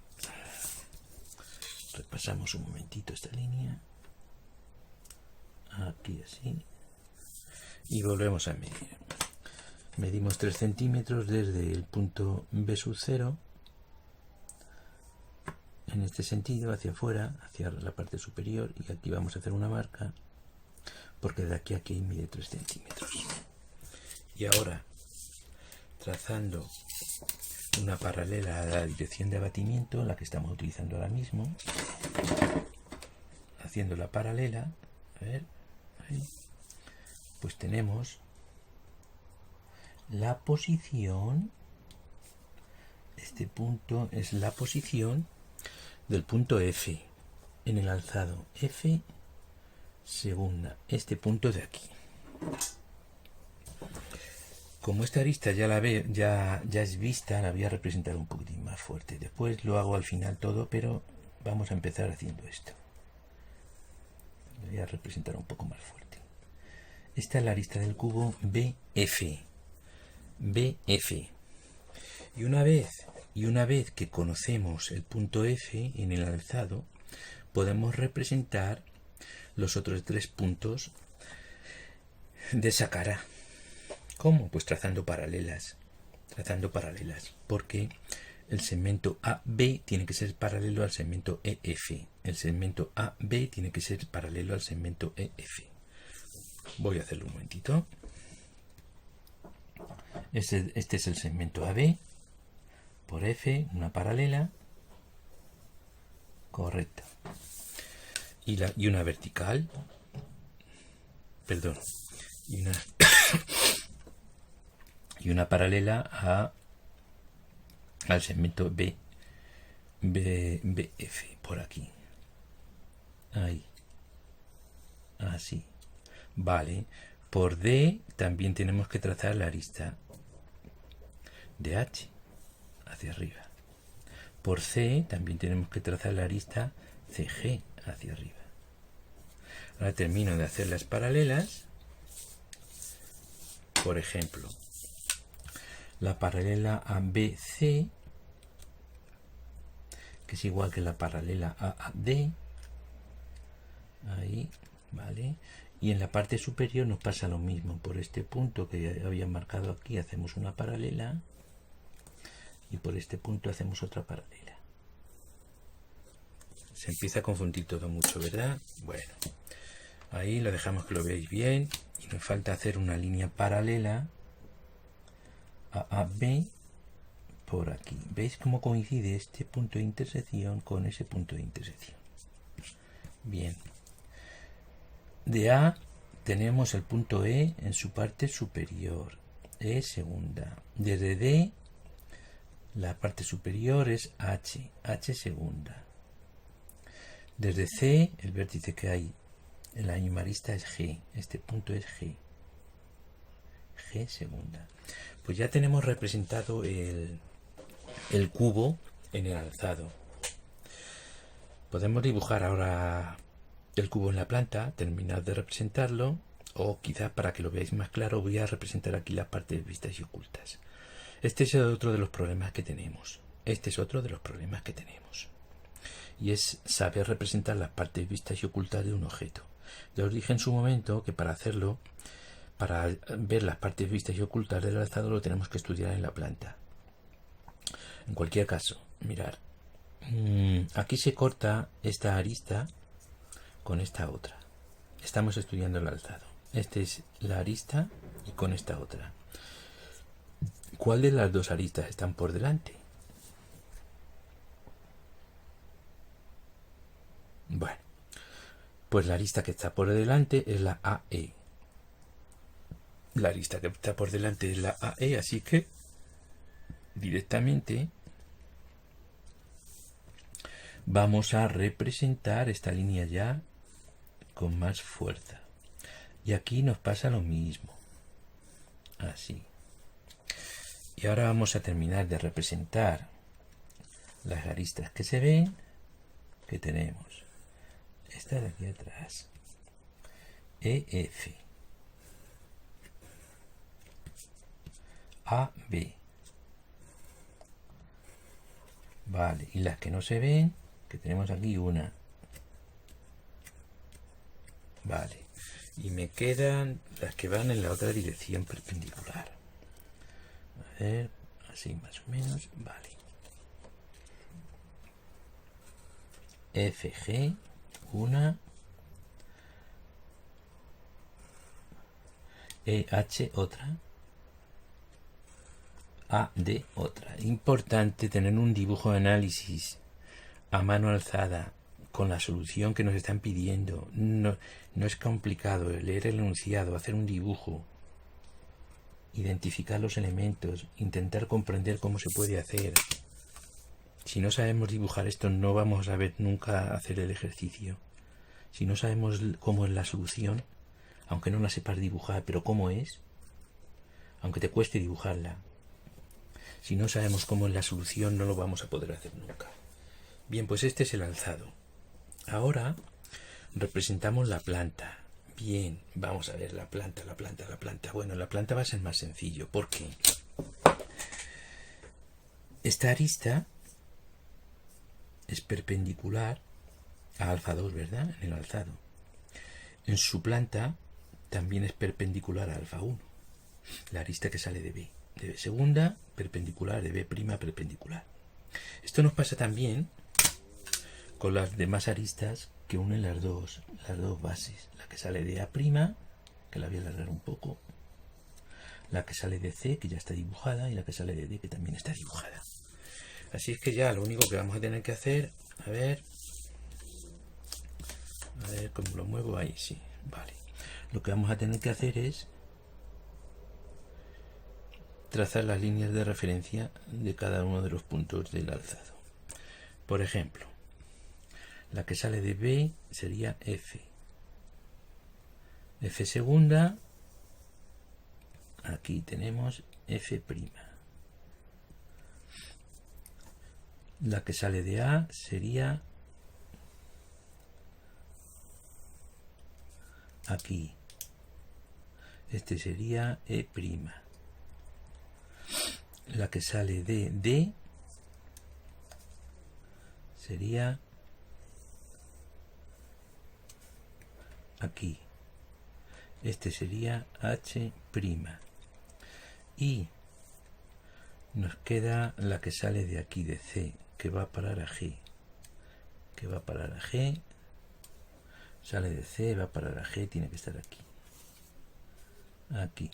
Repasamos un momentito esta línea. Aquí así. Y volvemos a medir. Medimos 3 centímetros desde el punto B sub 0. En este sentido, hacia afuera, hacia la parte superior. Y aquí vamos a hacer una marca. Porque de aquí a aquí mide 3 centímetros. Y ahora, trazando una paralela a la dirección de abatimiento, la que estamos utilizando ahora mismo, haciendo la paralela, a ver, ahí, pues tenemos la posición, este punto es la posición del punto F en el alzado F segunda, este punto de aquí. Como esta arista ya es vista, la voy a representar un poquitín más fuerte. Después lo hago al final todo, pero vamos a empezar haciendo esto. Lo voy a representar un poco más fuerte. Esta es la arista del cubo BF. BF. Y una vez que conocemos el punto F en el alzado, podemos representar los otros 3 puntos de esa cara. ¿Cómo? Pues trazando paralelas, porque el segmento AB tiene que ser paralelo al segmento EF. El segmento AB tiene que ser paralelo al segmento EF. Voy a hacerlo un momentito. Este es el segmento AB por F, una paralela correcta. Y una vertical, perdón, y una paralela al segmento BF, por aquí. Ahí. Así. Vale. Por D también tenemos que trazar la arista de H hacia arriba. Por C también tenemos que trazar la arista CG hacia arriba. Ahora termino de hacer las paralelas. Por ejemplo, la paralela ABC, que es igual que la paralela AD, ahí, vale. Y en la parte superior nos pasa lo mismo. Por este punto que había marcado aquí hacemos una paralela, y por este punto hacemos otra paralela. Se empieza a confundir todo mucho, ¿verdad? Bueno, ahí lo dejamos que lo veáis bien, y nos falta hacer una línea paralela a AB por aquí. ¿Veis cómo coincide este punto de intersección con ese punto de intersección? Bien. De A tenemos el punto E en su parte superior, E segunda. Desde D, la parte superior es H, H segunda. Desde C, el vértice que hay en la misma arista es G, este punto es G, G segunda. Pues ya tenemos representado el cubo en el alzado. Podemos dibujar ahora el cubo en la planta, terminar de representarlo, o quizás para que lo veáis más claro voy a representar aquí las partes vistas y ocultas. Este es otro de los problemas que tenemos. Y es saber representar las partes vistas y ocultas de un objeto. Ya os dije en su momento que para hacerlo, para ver las partes vistas y ocultas del alzado, lo tenemos que estudiar en la planta. En cualquier caso, mirad, aquí se corta esta arista con esta otra. Estamos estudiando el alzado. Esta es la arista y con esta otra. ¿Cuál de las dos aristas están por delante? Bueno, pues la arista que está por delante es la AE. La arista que está por delante es la AE, así que directamente vamos a representar esta línea ya con más fuerza. Y aquí nos pasa lo mismo. Así. Y ahora vamos a terminar de representar las aristas que se ven, que tenemos. Esta de aquí atrás. EF. AB. Vale, y las que no se ven, que tenemos aquí una. Vale, y me quedan las que van en la otra dirección perpendicular. A ver, así más o menos, vale. FG, una. EH, otra. AD, otra. Importante tener un dibujo de análisis a mano alzada con la solución que nos están pidiendo. No es complicado leer el enunciado, hacer un dibujo, identificar los elementos, intentar comprender cómo se puede hacer. Si no sabemos dibujar esto, no vamos a saber nunca hacer el ejercicio. Si no sabemos cómo es la solución, aunque no la sepas dibujar, pero cómo es, aunque te cueste dibujarla, si no sabemos cómo es la solución, no lo vamos a poder hacer nunca. Bien, pues este es el alzado. Ahora representamos la planta. Bien, vamos a ver la planta. Bueno, la planta va a ser más sencillo. ¿Por qué? Esta arista es perpendicular a alfa 2, ¿verdad? En el alzado. En su planta también es perpendicular a alfa 1. La arista que sale de B segunda, perpendicular, de B' perpendicular. Esto nos pasa también con las demás aristas que unen las dos bases. La que sale de A', que la voy a alargar un poco. La que sale de C, que ya está dibujada, y la que sale de D, que también está dibujada. Así es que ya lo único que vamos a tener que hacer, a ver cómo lo muevo ahí, sí, vale. Lo que vamos a tener que hacer es trazar las líneas de referencia de cada uno de los puntos del alzado. Por ejemplo, la que sale de B sería F. F segunda, aquí tenemos F'. La que sale de A sería aquí. Este sería E'. La que sale de D sería aquí. Este sería H'. Y nos queda la que sale de aquí, de C, que va a parar a G. Sale de C, va a parar a G, tiene que estar aquí. Aquí.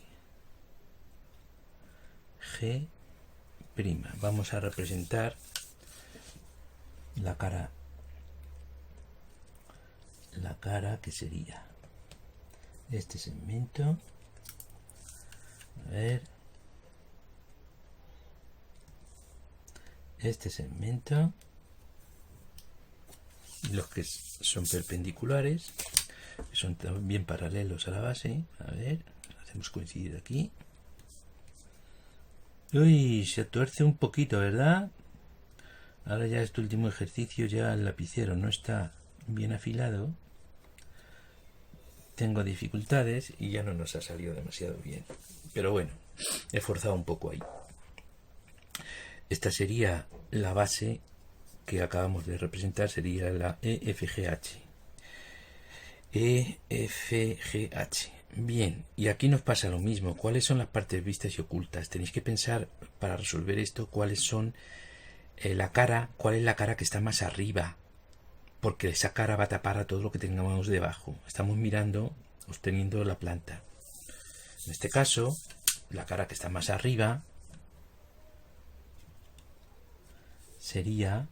G'. Vamos a representar la cara que sería este segmento. A ver, este segmento, los que son perpendiculares, que son también paralelos a la base. A ver, hacemos coincidir aquí. Uy, se tuerce un poquito, ¿verdad? Ahora ya este último ejercicio, ya el lapicero no está bien afilado. Tengo dificultades y ya no nos ha salido demasiado bien. Pero bueno, he forzado un poco ahí. Esta sería la base que acabamos de representar, sería la EFGH. EFGH. Bien, y aquí nos pasa lo mismo. ¿Cuáles son las partes vistas y ocultas? Tenéis que pensar, para resolver esto, cuáles son la cara, cuál es la cara que está más arriba, porque esa cara va a tapar a todo lo que tengamos debajo. Estamos mirando, obteniendo la planta. En este caso, la cara que está más arriba sería,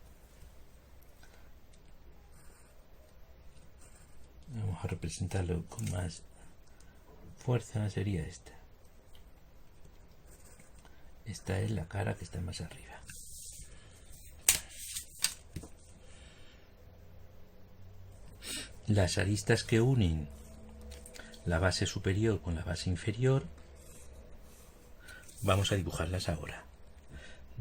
vamos a representarlo con más fuerza, sería esta. Esta es la cara que está más arriba. Las aristas que unen la base superior con la base inferior, vamos a dibujarlas ahora.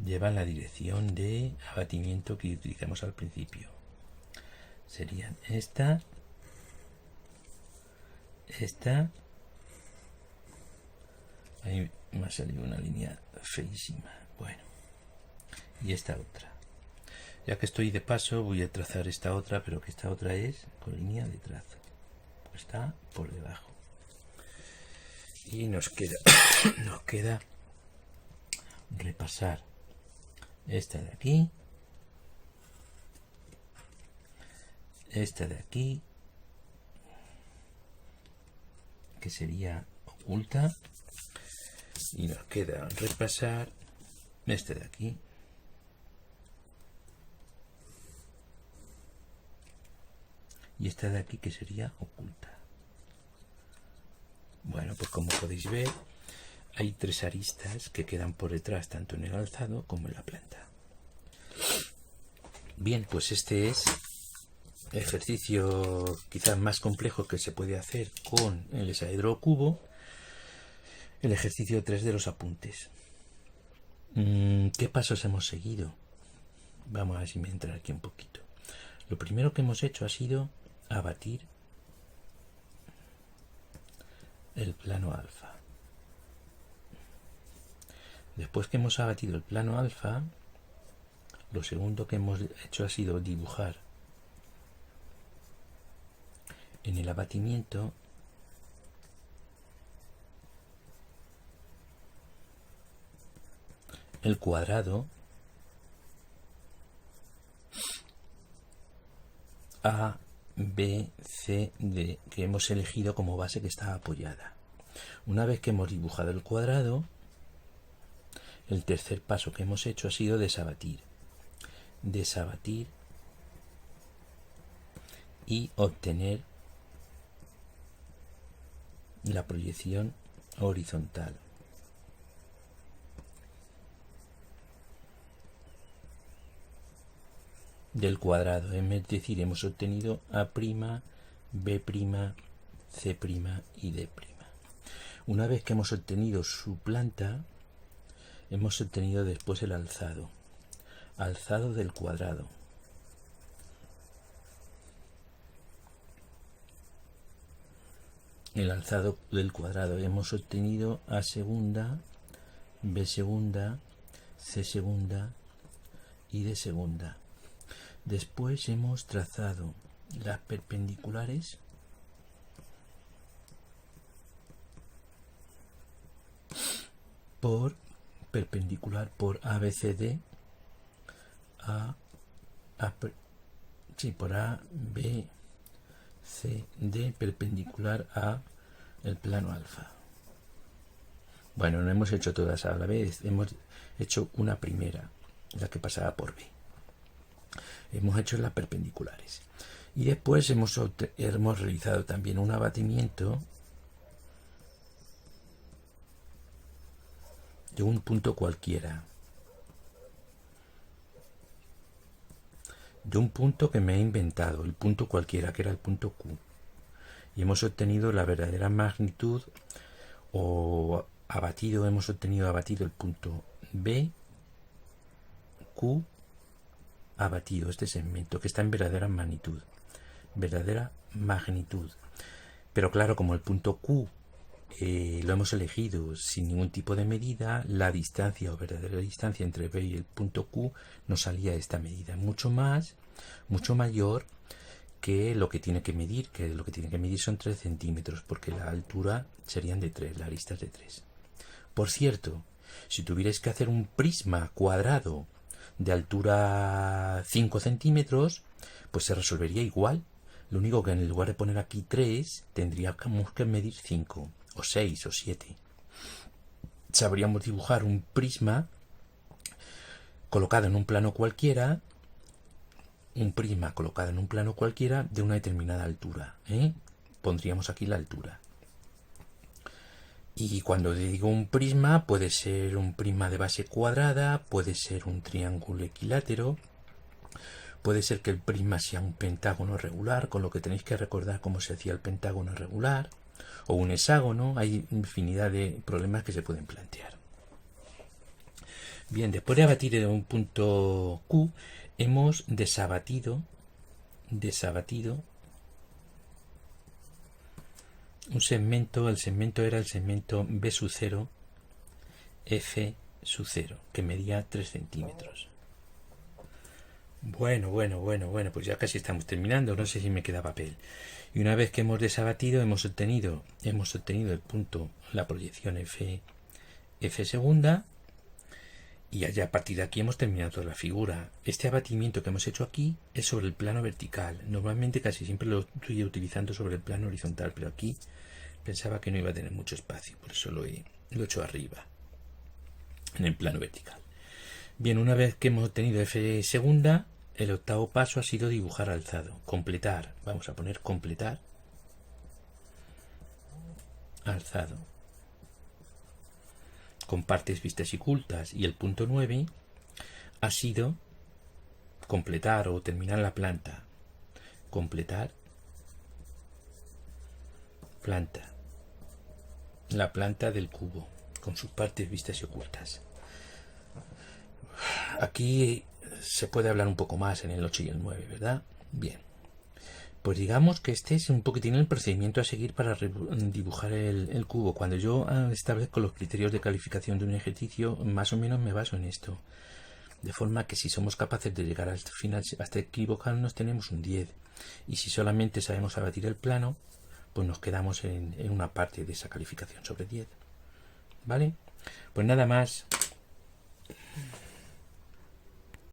Llevan la dirección de abatimiento que utilizamos al principio. Serían esta, ahí me ha salido una línea feísima, bueno, y esta otra. Ya que estoy de paso, voy a trazar esta otra, pero que esta otra es con línea de trazo, pues está por debajo. Y nos queda repasar esta de aquí, esta de aquí, que sería oculta, y nos queda repasar esta de aquí, y esta de aquí, que sería oculta. Bueno, pues como podéis ver, hay tres aristas que quedan por detrás, tanto en el alzado como en la planta. Bien, pues este es el ejercicio quizás más complejo que se puede hacer con el hexaedro cubo, el ejercicio 3 de los apuntes. ¿Qué pasos hemos seguido? Vamos a ver si me entra aquí un poquito. Lo primero que hemos hecho ha sido abatir el plano alfa. Después que hemos abatido el plano alfa, Lo segundo que hemos hecho ha sido dibujar en el abatimiento el cuadrado A, B, C, D que hemos elegido como base que está apoyada. Una vez que hemos dibujado el cuadrado, el tercer paso que hemos hecho ha sido desabatir. Desabatir y obtener la proyección horizontal. Del cuadrado, es decir, hemos obtenido A', B', C' y D'. Una vez que hemos obtenido su planta, hemos obtenido después el alzado. Alzado del cuadrado. El alzado del cuadrado. Hemos obtenido A segunda, B segunda, C segunda y D segunda. Después hemos trazado las perpendiculares por perpendicular por ABCD por A, B, C, D perpendicular a el plano alfa. Bueno, no hemos hecho todas a la vez, hemos hecho una primera, la que pasaba por B. Hemos hecho las perpendiculares. Y después hemos realizado también un abatimiento de un punto cualquiera. De un punto que me he inventado, el punto cualquiera, que era el punto Q. Y hemos obtenido la verdadera magnitud, o hemos obtenido abatido el punto B, Q, abatido este segmento, que está en verdadera magnitud. Verdadera magnitud. Pero claro, como el punto Q lo hemos elegido sin ningún tipo de medida, la distancia o verdadera distancia entre B y el punto Q nos salía esta medida, mucho mayor que lo que tiene que medir, son 3 centímetros, porque la altura serían de 3, la arista es de 3. Por cierto, si tuvierais que hacer un prisma cuadrado de altura 5 centímetros, pues se resolvería igual. Lo único que en lugar de poner aquí 3, tendríamos que medir 5, o 6, o 7. Sabríamos dibujar un prisma colocado en un plano cualquiera, de una determinada altura. Pondríamos aquí la altura. Y cuando digo un prisma, puede ser un prisma de base cuadrada, puede ser un triángulo equilátero, puede ser que el prisma sea un pentágono regular, con lo que tenéis que recordar cómo se hacía el pentágono regular, o un hexágono. Hay infinidad de problemas que se pueden plantear. Bien, después de abatir en un punto Q, hemos desabatido un segmento. El segmento era el segmento B sub 0, F sub 0, que medía 3 centímetros. Bueno, pues ya casi estamos terminando, no sé si me queda papel. Y una vez que hemos desabatido, hemos obtenido el punto, la proyección F segunda, y ya a partir de aquí hemos terminado toda la figura. Este abatimiento que hemos hecho aquí es sobre el plano vertical. Normalmente casi siempre lo estoy utilizando sobre el plano horizontal, pero aquí pensaba que no iba a tener mucho espacio, por eso lo he hecho arriba, en el plano vertical. Bien, una vez que hemos obtenido F segunda, el octavo paso ha sido dibujar alzado, completar. Vamos a poner completar, alzado, con partes vistas y ocultas. Y el punto 9 ha sido completar o terminar la planta. Completar planta. La planta del cubo, con sus partes vistas y ocultas. Aquí se puede hablar un poco más en el 8 y el 9, ¿verdad? Bien. Pues digamos que este es un poquitín el procedimiento a seguir para dibujar el cubo. Cuando yo establezco los criterios de calificación de un ejercicio, más o menos me baso en esto. De forma que si somos capaces de llegar al final hasta equivocarnos tenemos un 10. Y si solamente sabemos abatir el plano, pues nos quedamos en una parte de esa calificación sobre 10. ¿Vale? Pues nada más.